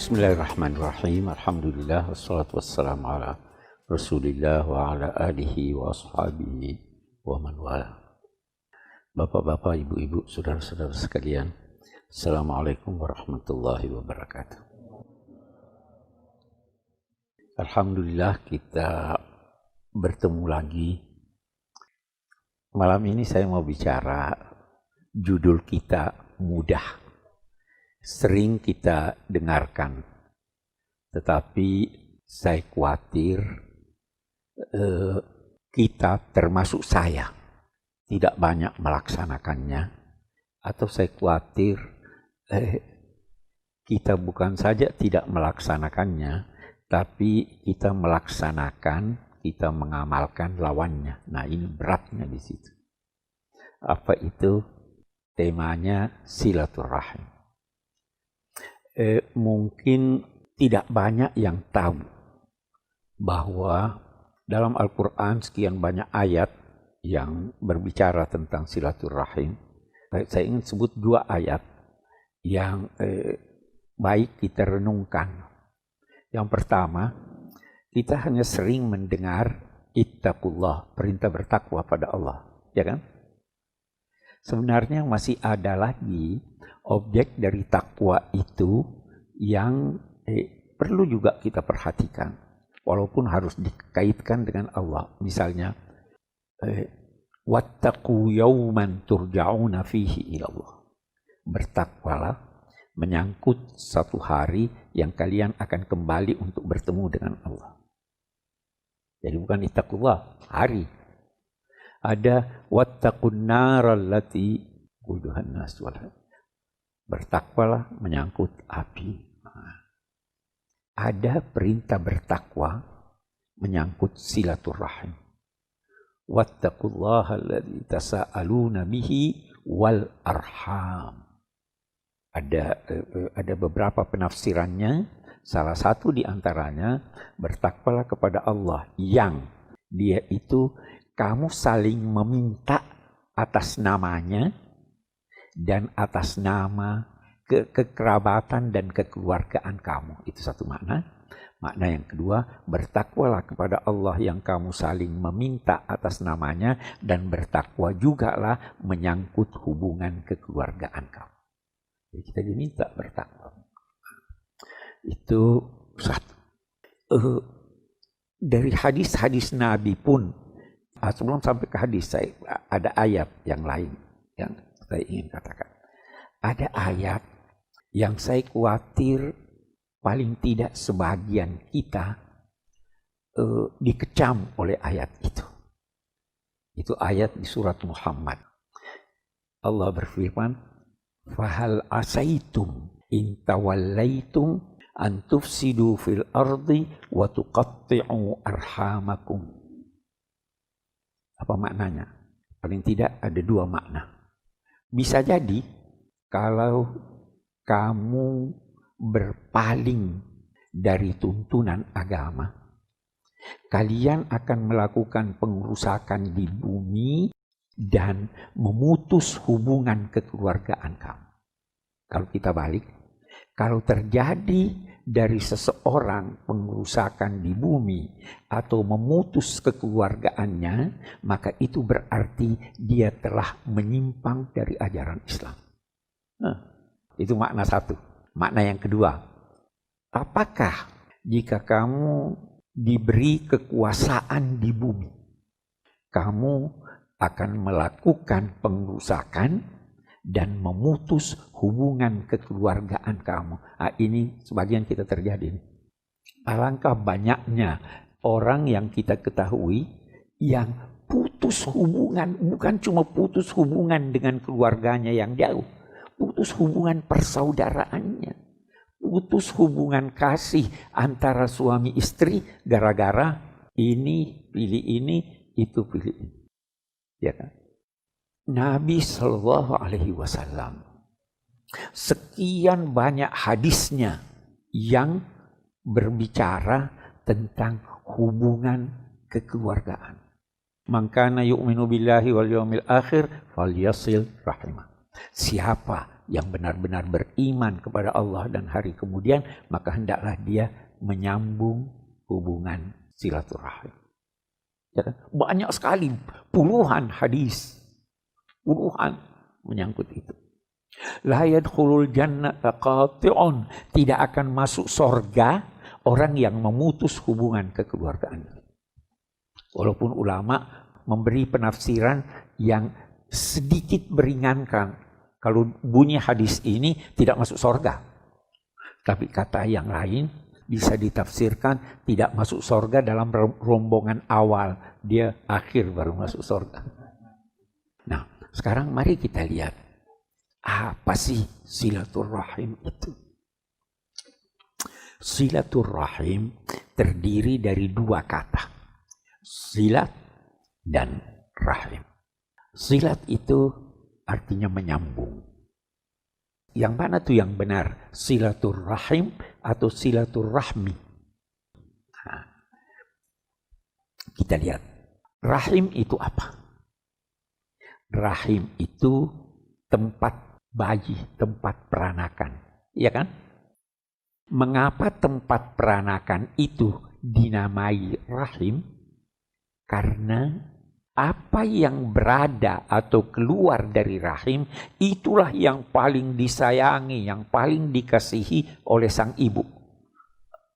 Bismillahirrahmanirrahim. Alhamdulillah wassalatu wassalamu ala Rasulillah wa ala alihi wa ashabihi wa man wala. Bapak-bapak, ibu-ibu, saudara-saudara sekalian, Assalamualaikum warahmatullahi wabarakatuh. Alhamdulillah kita bertemu lagi. Malam ini saya mau bicara, judul kita mudah. Sering kita dengarkan, tetapi saya khawatir kita, termasuk saya, tidak banyak melaksanakannya. Atau saya khawatir kita bukan saja tidak melaksanakannya, tapi kita melaksanakan, kita mengamalkan lawannya. Nah, ini beratnya di situ. Apa itu? Temanya silaturahim. Mungkin tidak banyak yang tahu bahwa dalam Al-Quran sekian banyak ayat yang berbicara tentang silaturahim. Saya ingin sebut dua ayat yang baik kita renungkan. Yang pertama, kita hanya sering mendengar ittaqullah, perintah bertakwa pada Allah, ya kan? Sebenarnya masih ada lagi objek dari takwa itu yang perlu juga kita perhatikan, walaupun harus dikaitkan dengan Allah. Misalnya, wattaqu yawman turja'una fihi ilallah. Bertakwalah menyangkut satu hari yang kalian akan kembali untuk bertemu dengan Allah. Jadi bukan ittaqullah, hari. Ada wattaqun naral lati quduhan nas wal. Bertakwalah menyangkut api. Ada perintah bertakwa menyangkut silaturahim. Wattaqullaha alladzi tasaaluna bihi wal arham. Ada beberapa penafsirannya. Salah satu di antaranya, bertakwalah kepada Allah yang dia itu kamu saling meminta atas namanya dan atas nama kekerabatan dan kekeluargaan kamu. Itu satu makna. Makna yang kedua, bertakwalah kepada Allah yang kamu saling meminta atas namanya, dan bertakwa jugalah menyangkut hubungan kekeluargaan kamu. Jadi kita diminta bertakwa. Itu satu. Dari hadis-hadis Nabi pun, sebelum sampai ke hadis, saya ada ayat yang lain yang saya ingin katakan. Ada ayat yang saya khawatir paling tidak sebagian kita dikecam oleh ayat itu. Itu ayat di surat Muhammad. Allah berfirman, "Fahal asaitum in tawallaitum an tufsidu fil ardi wa tuqatti'u arhamakum." Apa maknanya? Paling tidak ada dua makna. Bisa jadi kalau kamu berpaling dari tuntunan agama, kalian akan melakukan pengerusakan di bumi dan memutus hubungan kekeluargaan kamu. Kalau kita balik, kalau terjadi dari seseorang pengerusakan di bumi atau memutus kekeluargaannya, maka itu berarti dia telah menyimpang dari ajaran Islam. Itu makna satu. Makna yang kedua, apakah jika kamu diberi kekuasaan di bumi, kamu akan melakukan pengerusakan dan memutus hubungan kekeluargaan kamu? Nah, ini sebagian kita terjadi. Alangkah banyaknya orang yang kita ketahui yang putus hubungan, bukan cuma putus hubungan dengan keluarganya yang jauh, putus hubungan persaudaraannya, putus hubungan kasih antara suami istri gara-gara ini pilih ini, itu pilih ini. Ya kan? Nabi Shallallahu Alaihi Wasallam sekian banyak hadisnya yang berbicara tentang hubungan kekeluargaan. Man kana yu'minu billahi wal yawmil akhir falyasil rahimah. Siapa yang benar-benar beriman kepada Allah dan hari kemudian, maka hendaklah dia menyambung hubungan silaturahim. Ya kan? Banyak sekali, puluhan hadis, puluhan menyangkut itu. La yadkhulul jannata qati'un, tidak akan masuk surga orang yang memutus hubungan kekeluargaan. Walaupun ulama memberi penafsiran yang sedikit meringankan, kalau bunyi hadis ini tidak masuk surga. Tapi kata yang lain bisa ditafsirkan tidak masuk surga dalam rombongan awal, dia akhir baru masuk surga. Nah, sekarang mari kita lihat apa sih silaturahim itu? Silaturahim terdiri dari dua kata, silat dan rahim. Silat itu artinya menyambung. Yang mana tuh yang benar? Silaturahim atau silaturahmi? Nah, kita lihat. Rahim itu apa? Rahim itu tempat bayi, tempat peranakan. Iya kan? Mengapa tempat peranakan itu dinamai rahim? Karena apa yang berada atau keluar dari rahim, itulah yang paling disayangi, yang paling dikasihi oleh sang ibu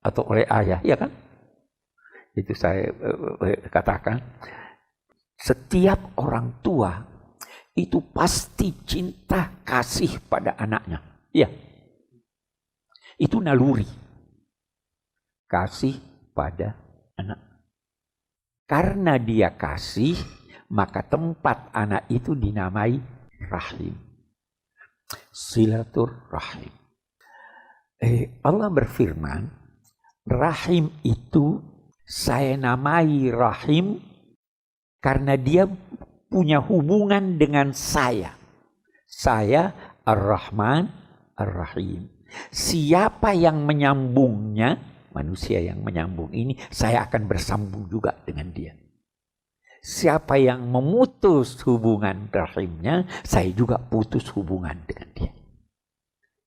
atau oleh ayah, ya kan? Itu saya katakan, setiap orang tua itu pasti cinta kasih pada anaknya. Ya, itu naluri. Kasih pada anak. Karena dia kasih, maka tempat anak itu dinamai rahim. Silaturahim. Allah berfirman, rahim itu saya namai rahim karena dia punya hubungan dengan saya. Saya Ar-Rahman Ar-Rahim. Siapa yang menyambungnya, manusia yang menyambung ini, saya akan bersambung juga dengan dia. Siapa yang memutus hubungan rahimnya, saya juga putus hubungan dengan dia.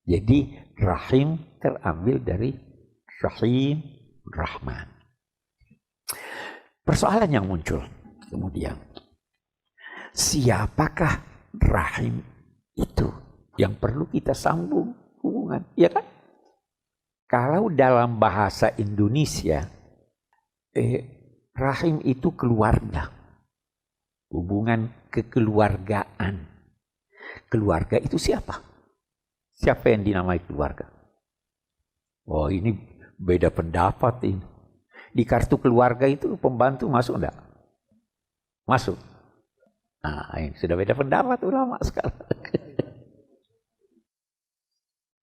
Jadi rahim terambil dari Rahim, Rahman. Persoalan yang muncul kemudian, siapakah rahim itu yang perlu kita sambung hubungan, ya kan? Kalau dalam bahasa Indonesia, rahim itu keluarga, hubungan kekeluargaan. Keluarga itu siapa? Siapa yang dinamai keluarga? Oh, ini beda pendapat ini. Di kartu keluarga itu pembantu masuk enggak? Masuk. Nah, ini sudah beda pendapat ulama sekarang.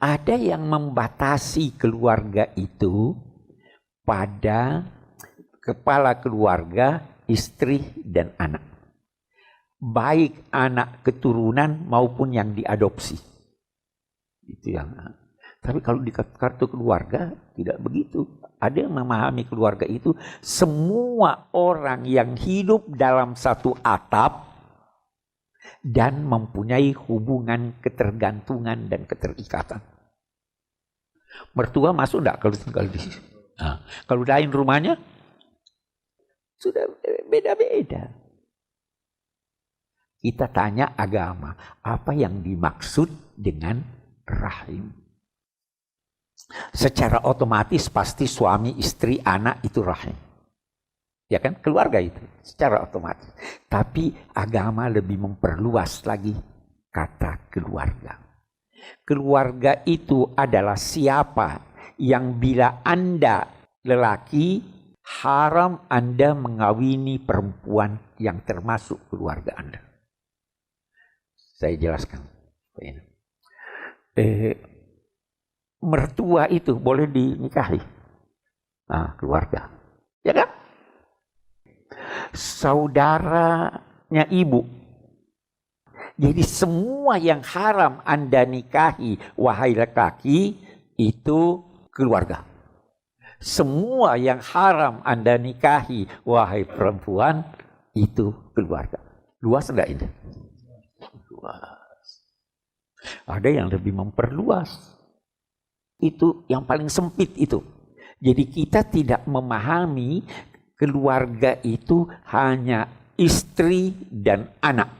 Ada yang membatasi keluarga itu pada kepala keluarga, istri dan anak. Baik anak keturunan maupun yang diadopsi. Itu yang. Tapi kalau di kartu keluarga tidak begitu. Ada yang memahami keluarga itu semua orang yang hidup dalam satu atap dan mempunyai hubungan ketergantungan dan keterikatan. Mertua masuk enggak kalau tinggal di sini? Nah, kalau lain rumahnya sudah beda-beda. Kita tanya agama, apa yang dimaksud dengan rahim? Secara otomatis pasti suami, istri, anak itu rahim. Ya kan? Keluarga itu secara otomatis. Tapi agama lebih memperluas lagi kata keluarga. Keluarga itu adalah siapa yang bila Anda lelaki haram Anda mengawini perempuan yang termasuk keluarga Anda. Saya jelaskan. Mertua itu boleh dinikahi. Nah, keluarga. Ya kan? Saudaranya ibu. Jadi semua yang haram Anda nikahi, wahai laki-laki, itu keluarga. Semua yang haram Anda nikahi, wahai perempuan, itu keluarga. Luas enggak ini? Luas. Ada yang lebih memperluas. Itu yang paling sempit itu. Jadi kita tidak memahami keluarga itu hanya istri dan anak.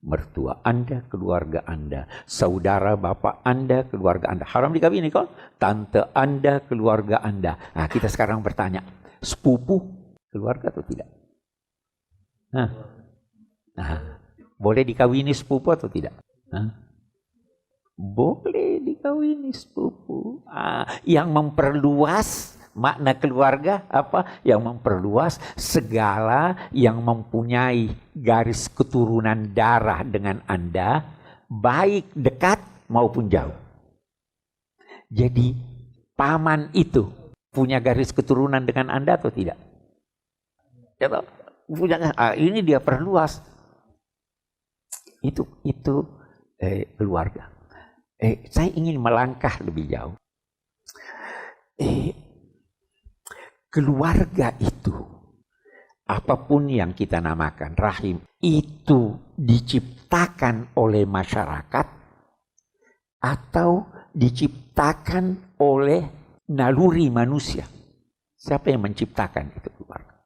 Mertua Anda, keluarga Anda. Saudara bapak Anda, keluarga Anda. Haram dikawini kok. Tante Anda, keluarga Anda. Nah, kita sekarang bertanya, sepupu keluarga atau tidak? Nah, boleh dikawini sepupu atau tidak? Boleh dikawini sepupu. Yang memperluas makna keluarga apa? Yang memperluas segala yang mempunyai garis keturunan darah dengan Anda, baik dekat maupun jauh. Jadi paman itu punya garis keturunan dengan Anda atau tidak? Ini dia perluas. Itu keluarga. Saya ingin melangkah lebih jauh. Keluarga itu, apapun yang kita namakan rahim, itu diciptakan oleh masyarakat atau diciptakan oleh naluri manusia. Siapa yang menciptakan itu keluarga?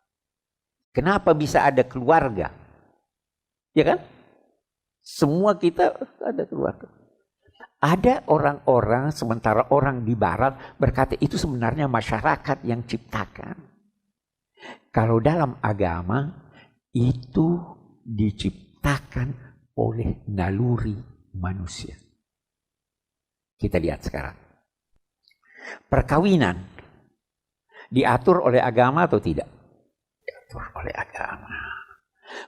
Kenapa bisa ada keluarga? Ya kan? Semua kita ada keluarga. Ada orang-orang, sementara orang di barat berkata itu sebenarnya masyarakat yang ciptakan. Kalau dalam agama itu diciptakan oleh naluri manusia. Kita lihat sekarang. Perkawinan diatur oleh agama atau tidak? Diatur oleh agama.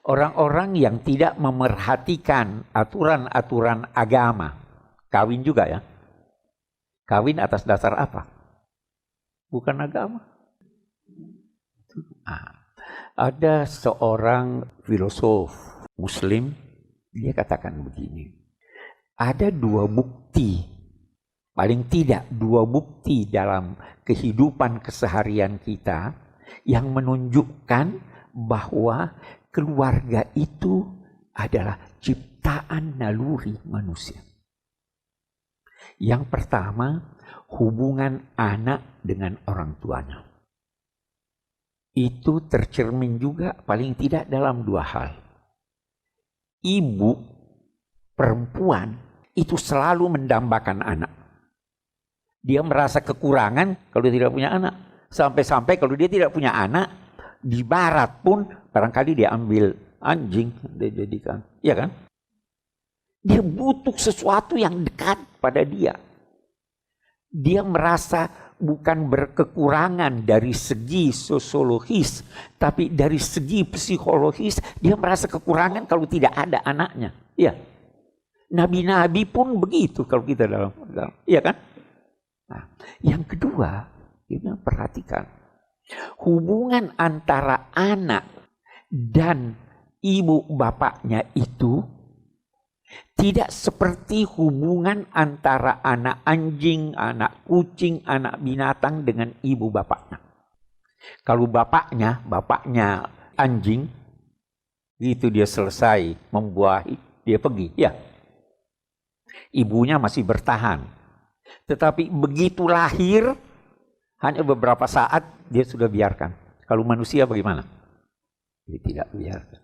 Orang-orang yang tidak memerhatikan aturan-aturan agama, kawin juga ya. Kawin atas dasar apa? Bukan agama. Ada seorang filosof Muslim, dia katakan begini. Ada dua bukti, paling tidak dua bukti dalam kehidupan keseharian kita yang menunjukkan bahwa keluarga itu adalah ciptaan naluri manusia. Yang pertama, hubungan anak dengan orang tuanya. Itu tercermin juga paling tidak dalam dua hal. Ibu perempuan itu selalu mendambakan anak. Dia merasa kekurangan kalau tidak punya anak. Sampai-sampai kalau dia tidak punya anak, di barat pun barangkali dia ambil anjing, dia jadikan. Iya kan? Dia butuh sesuatu yang dekat pada dia. Dia merasa bukan berkekurangan dari segi sosiologis, tapi dari segi psikologis dia merasa kekurangan kalau tidak ada anaknya. Iya. Nabi-nabi pun begitu kalau kita dalam. Iya kan? Nah, yang kedua, kita perhatikan hubungan antara anak dan ibu bapaknya itu tidak seperti hubungan antara anak anjing, anak kucing, anak binatang dengan ibu bapaknya. Kalau bapaknya anjing, itu dia selesai membuahi, dia pergi. Ya, ibunya masih bertahan. Tetapi begitu lahir, hanya beberapa saat dia sudah biarkan. Kalau manusia bagaimana? Dia tidak biarkan.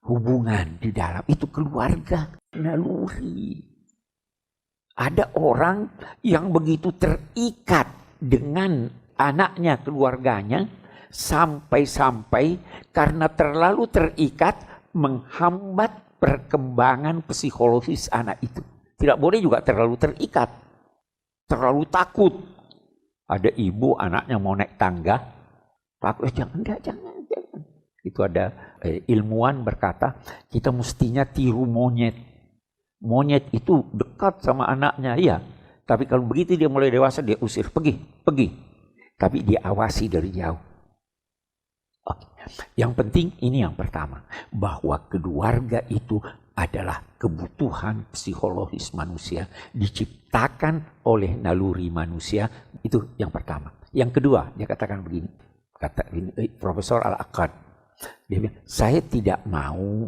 Hubungan di dalam itu keluarga, naluri. Ada orang yang begitu terikat dengan anaknya, keluarganya, sampai-sampai karena terlalu terikat menghambat perkembangan psikologis anak itu. Tidak boleh juga terlalu terikat, terlalu takut. Ada ibu anaknya mau naik tangga, takut, jangan. Itu ada ilmuwan berkata, kita mestinya tiru monyet. Monyet itu dekat sama anaknya, iya. Tapi kalau begitu dia mulai dewasa, dia usir, pergi. Tapi dia awasi dari jauh. Oke. Yang penting ini yang pertama, bahwa keluarga itu adalah kebutuhan psikologis manusia, diciptakan oleh naluri manusia, itu yang pertama. Yang kedua, dia katakan begini, kata Profesor Al-Aqad, dia bilang, saya tidak mau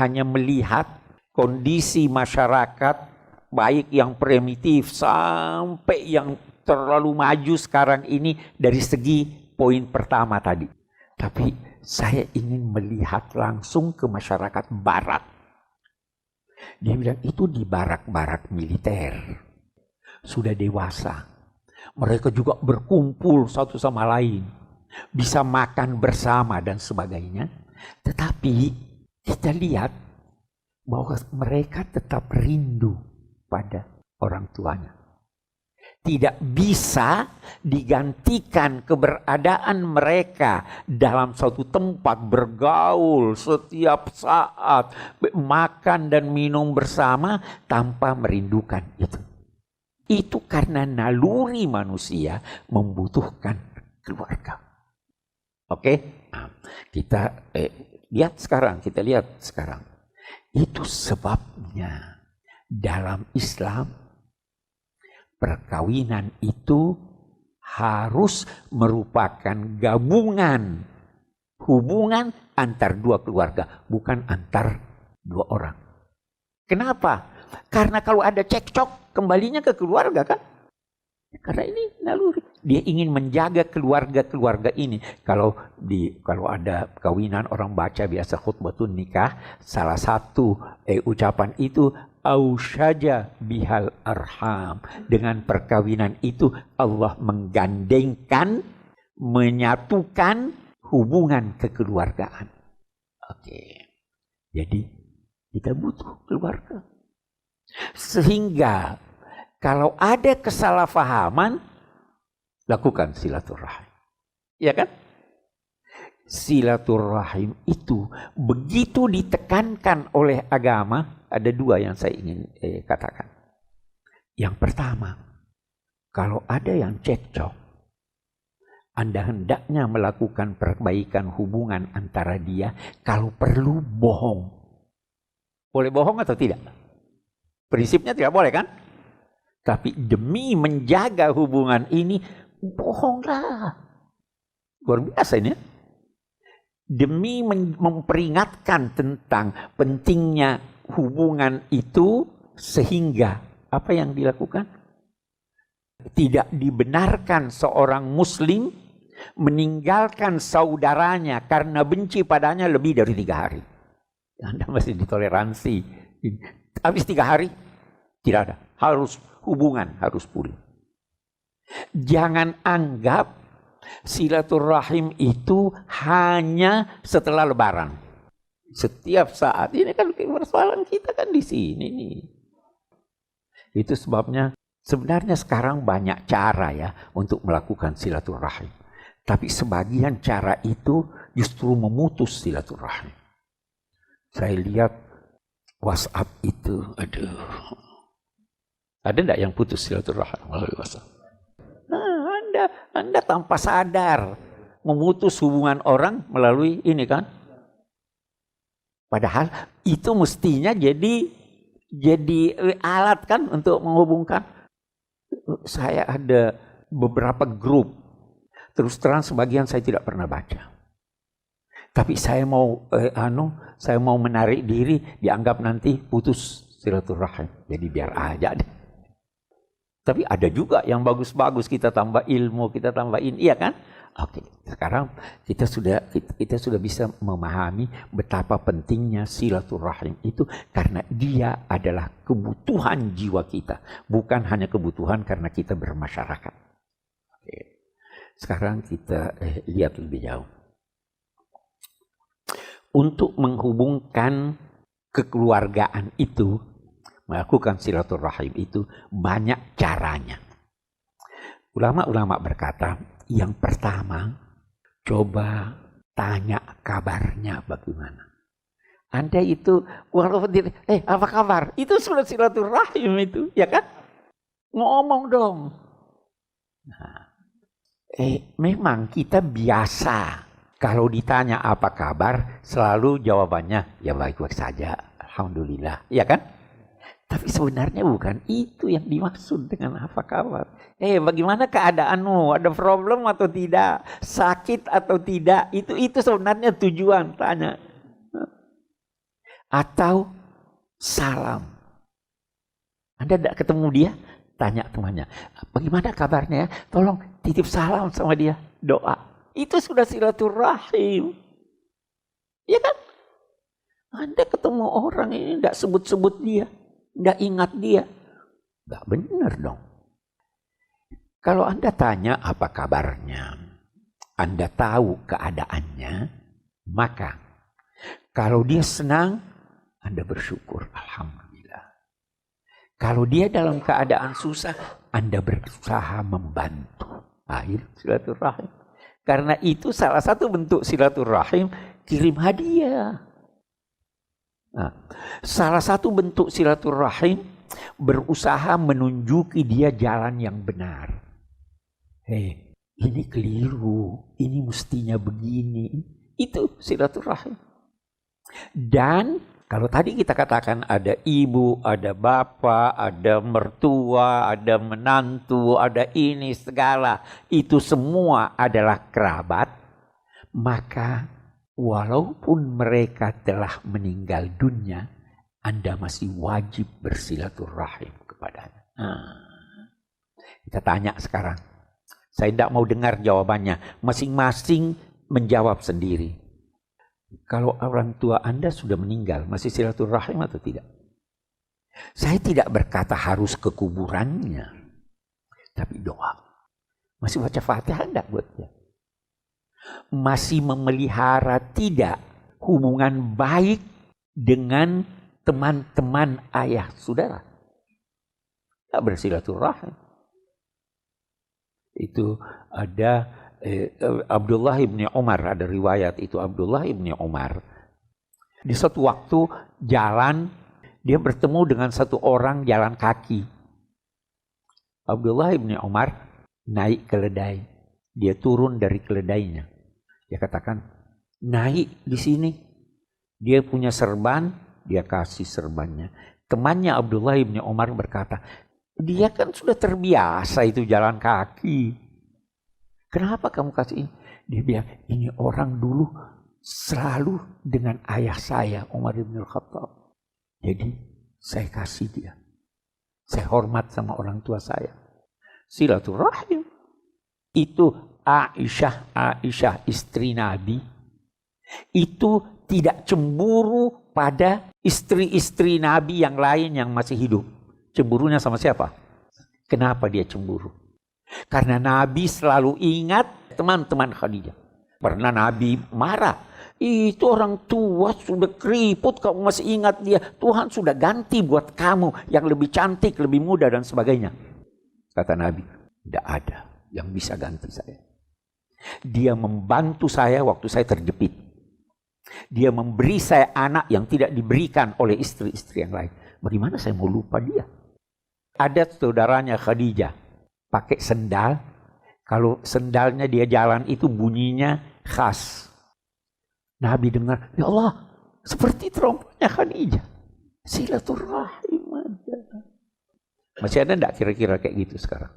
hanya melihat kondisi masyarakat, baik yang primitif sampai yang terlalu maju sekarang ini dari segi poin pertama tadi. Tapi saya ingin melihat langsung ke masyarakat barat. Dia bilang itu di barak-barak militer. Sudah dewasa. Mereka juga berkumpul satu sama lain. Bisa makan bersama dan sebagainya. Tetapi kita lihat bahwa mereka tetap rindu pada orang tuanya. Tidak bisa digantikan keberadaan mereka dalam suatu tempat bergaul setiap saat, makan dan minum bersama tanpa merindukan itu. Itu karena naluri manusia membutuhkan keluarga. Oke? Nah, kita lihat sekarang. Itu sebabnya dalam Islam perkawinan itu harus merupakan gabungan hubungan antar dua keluarga, bukan antar dua orang. Kenapa? Karena kalau ada cekcok, kembalinya ke keluarga kan? Karena ini naluri. Dia ingin menjaga keluarga-keluarga ini. Kalau ada kawinan, orang baca biasa khutbatun nikah, salah satu ucapan itu ausyaja bihal arham. Dengan perkawinan itu Allah menggandengkan, menyatukan hubungan kekeluargaan. Oke. Jadi kita butuh keluarga. Sehingga kalau ada kesalahpahaman, lakukan silaturahim. Ya kan? Silaturahim itu begitu ditekankan oleh agama, ada dua yang saya ingin katakan. Yang pertama, kalau ada yang cekcok, Anda hendaknya melakukan perbaikan hubungan antara dia, kalau perlu bohong. Boleh bohong atau tidak? Prinsipnya tidak boleh kan? Tapi demi menjaga hubungan ini, bohonglah. Luar biasa ini ya. Demi memperingatkan tentang pentingnya hubungan itu, sehingga apa yang dilakukan? Tidak dibenarkan seorang muslim meninggalkan saudaranya karena benci padanya lebih dari 3 hari. Anda masih ditoleransi. Habis 3 hari, tidak ada. Hubungan harus pulih. Jangan anggap silaturahim itu hanya setelah lebaran. Setiap saat. Ini kan persoalan kita kan di sini nih. Itu sebabnya sebenarnya sekarang banyak cara ya untuk melakukan silaturahim. Tapi sebagian cara itu justru memutus silaturahim. Saya lihat WhatsApp itu, aduh. Ada enggak yang putus silaturahim melalui WhatsApp? Nah, Anda tanpa sadar memutus hubungan orang melalui ini kan? Padahal itu mestinya jadi alat kan untuk menghubungkan. Saya ada beberapa grup. Terus terang sebagian saya tidak pernah baca. Tapi saya mau menarik diri, dianggap nanti putus silaturahim. Jadi biar aja deh. Tapi ada juga yang bagus-bagus, kita tambah ilmu, kita tambahin, iya kan? Oke, sekarang kita sudah bisa memahami betapa pentingnya silaturahim itu, karena dia adalah kebutuhan jiwa kita, bukan hanya kebutuhan karena kita bermasyarakat. Oke. Sekarang kita lihat lebih jauh. Untuk menghubungkan kekeluargaan itu, melakukan silaturahim itu banyak caranya. Ulama-ulama berkata, yang pertama, coba tanya kabarnya bagaimana. Anda itu, walaupun apa kabar? Itu sudah silaturahim itu, ya kan? Ngomong dong. Nah, memang kita biasa kalau ditanya apa kabar, selalu jawabannya ya baik-baik saja, alhamdulillah, ya kan? Tapi sebenarnya bukan itu yang dimaksud dengan apa kabar. Bagaimana keadaanmu? Ada problem atau tidak? Sakit atau tidak? Itu sebenarnya tujuan tanya. Atau salam. Anda tidak ketemu dia, tanya temannya, bagaimana kabarnya? Tolong titip salam sama dia, doa. Itu sudah silaturahim. Ya kan? Anda ketemu orang ini tidak sebut-sebut dia, tidak ingat dia. Tidak benar dong. Kalau Anda tanya apa kabarnya, Anda tahu keadaannya, maka kalau dia senang, Anda bersyukur, alhamdulillah. Kalau dia dalam keadaan susah, Anda berusaha membantu. Akhir silaturahim. Karena itu salah satu bentuk silaturahim, kirim hadiah. Nah, salah satu bentuk silaturahim, berusaha menunjuki dia jalan yang benar. Hei, ini keliru, ini mestinya begini. Itu silaturahim. Dan kalau tadi kita katakan ada ibu, ada bapak, ada mertua, ada menantu, ada ini segala. Itu semua adalah kerabat. Maka walaupun mereka telah meninggal dunia, Anda masih wajib bersilaturahim kepadanya. Kita tanya sekarang. Saya tidak mau dengar jawabannya. Masing-masing menjawab sendiri. Kalau orang tua Anda sudah meninggal, masih silaturahim atau tidak? Saya tidak berkata harus ke kuburannya. Tapi doa. Masih baca Fatihah enggak buat dia? Masih memelihara tidak hubungan baik dengan teman-teman ayah saudara? Tidak bersilaturahim. Itu ada Abdullah ibni Umar, ada riwayat itu Abdullah ibni Umar. Di suatu waktu jalan, dia bertemu dengan satu orang jalan kaki. Abdullah ibni Umar naik keledai. Dia turun dari keledainya. Dia katakan, naik di sini. Dia punya serban, dia kasih serbannya. Temannya Abdullah ibni Umar berkata, dia kan sudah terbiasa itu jalan kaki. Kenapa kamu kasih ini? Dia bilang, ini orang dulu selalu dengan ayah saya, Umar bin Khattab. Jadi saya kasih dia. Saya hormat sama orang tua saya. Silaturahim. Itu Aisyah istri Nabi. Itu tidak cemburu pada istri-istri Nabi yang lain yang masih hidup. Cemburunya sama siapa? Kenapa dia cemburu? Karena Nabi selalu ingat teman-teman Khadijah. Pernah Nabi marah. Itu orang tua sudah keriput, kamu masih ingat dia. Tuhan sudah ganti buat kamu yang lebih cantik, lebih muda dan sebagainya. Kata Nabi, tidak ada yang bisa ganti saya. Dia membantu saya waktu saya terjepit. Dia memberi saya anak yang tidak diberikan oleh istri-istri yang lain. Bagaimana saya mau lupa dia? Ada saudaranya Khadijah pakai sendal. Kalau sendalnya dia jalan itu bunyinya khas. Nabi dengar, ya Allah, seperti terompahnya Khadijah. Silaturahim aja. Masih ada enggak kira-kira kayak gitu sekarang?